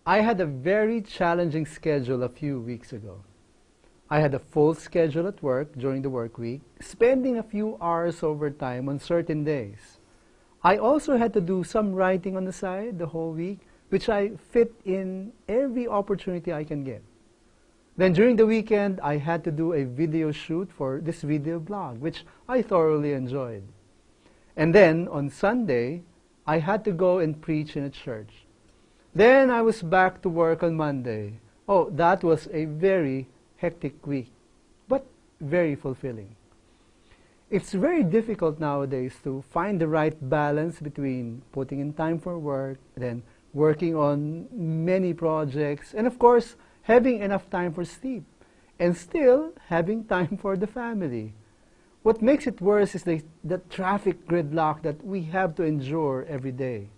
I had a very challenging schedule a few weeks ago. I had a full schedule at work during the work week, spending a few hours overtime on certain days. I also had to do some writing on the side the whole week, which I fit in every opportunity I can get. Then during the weekend, I had to do a video shoot for this video blog, which I thoroughly enjoyed. And then on Sunday, I had to go and preach in a church. Then I was back to work on Monday. Oh, that was a very hectic week, but very fulfilling. It's very difficult nowadays to find the right balance between putting in time for work, then working on many projects, and of course, having enough time for sleep, and still having time for the family. What makes it worse is the traffic gridlock that we have to endure every day.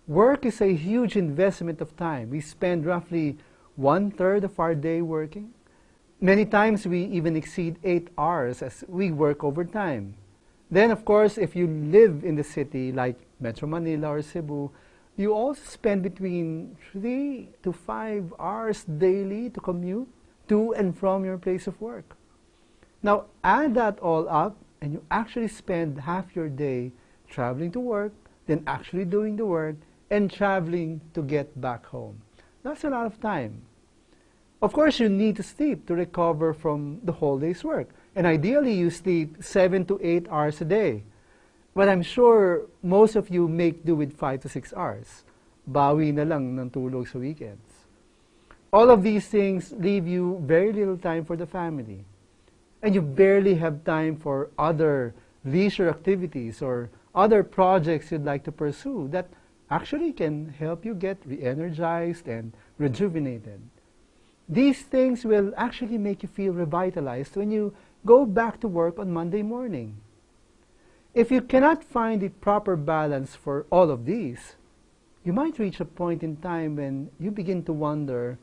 Work is a huge investment of time. We spend roughly 1/3 of our day working. Many times we even exceed 8 hours as we work overtime. Then of course, if you live in the city like Metro Manila or Cebu, you also spend between 3 to 5 hours daily to commute to and from your place of work. Now add that all up and you actually spend half your day traveling to work, then actually doing the work, and traveling to get back home. That's a lot of time. Of course, you need to sleep to recover from the whole day's work. And ideally, you sleep 7 to 8 hours a day. But I'm sure most of you make do with 5 to 6 hours. Bawi na lang ng tulog sa weekends. All of these things leave you very little time for the family. And you barely have time for other leisure activities or other projects you'd like to pursue that actually can help you get re-energized and rejuvenated. These things will actually make you feel revitalized when you go back to work on Monday morning. If you cannot find the proper balance for all of these, you might reach a point in time when you begin to wonder,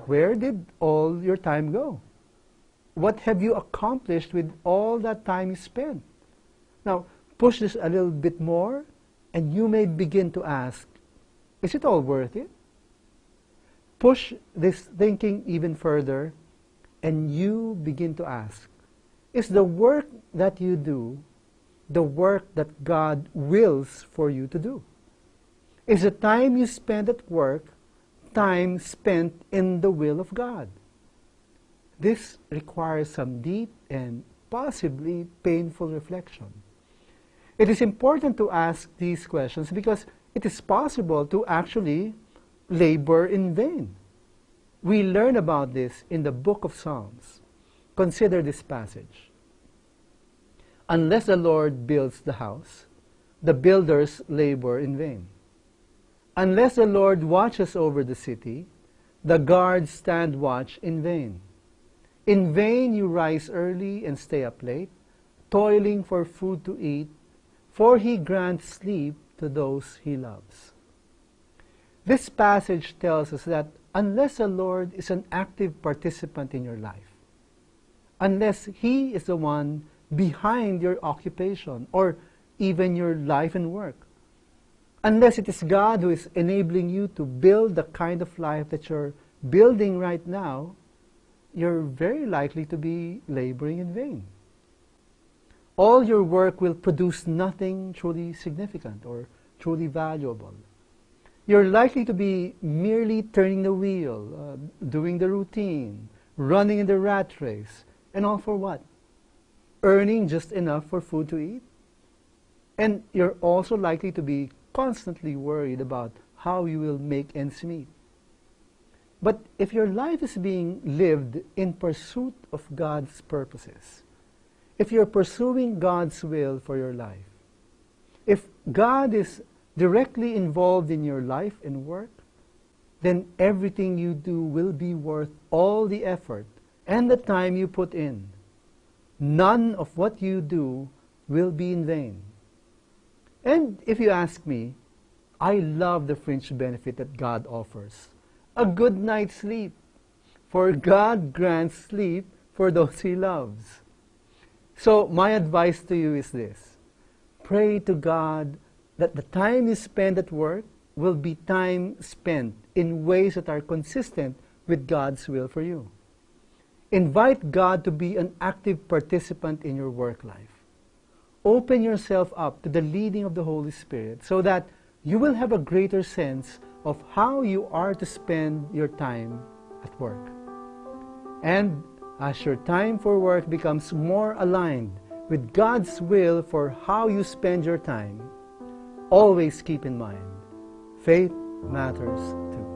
where did all your time go? What have you accomplished with all that time you spent? Now, push this a little bit more, and you may begin to ask, is it all worth it? Push this thinking even further, and you begin to ask, is the work that you do the work that God wills for you to do? Is the time you spend at work time spent in the will of God? This requires some deep and possibly painful reflection. It is important to ask these questions because it is possible to actually labor in vain. We learn about this in the book of Psalms. Consider this passage. Unless the Lord builds the house, the builders labor in vain. Unless the Lord watches over the city, the guards stand watch in vain. In vain you rise early and stay up late, toiling for food to eat, for he grants sleep to those he loves. This passage tells us that unless the Lord is an active participant in your life, unless he is the one behind your occupation or even your life and work, unless it is God who is enabling you to build the kind of life that you're building right now, you're very likely to be laboring in vain. All your work will produce nothing truly significant or truly valuable. You're likely to be merely turning the wheel, doing the routine, running in the rat race, and all for what? Earning just enough for food to eat? And you're also likely to be constantly worried about how you will make ends meet. But if your life is being lived in pursuit of God's purposes, if you're pursuing God's will for your life, if God is directly involved in your life and work, then everything you do will be worth all the effort and the time you put in. None of what you do will be in vain. And if you ask me, I love the fringe benefit that God offers. A good night's sleep. For God grants sleep for those he loves. So my advice to you is this. Pray to God that the time you spend at work will be time spent in ways that are consistent with God's will for you. Invite God to be an active participant in your work life. Open yourself up to the leading of the Holy Spirit so that you will have a greater sense of how you are to spend your time at work. And as your time for work becomes more aligned with God's will for how you spend your time, always keep in mind, faith matters too.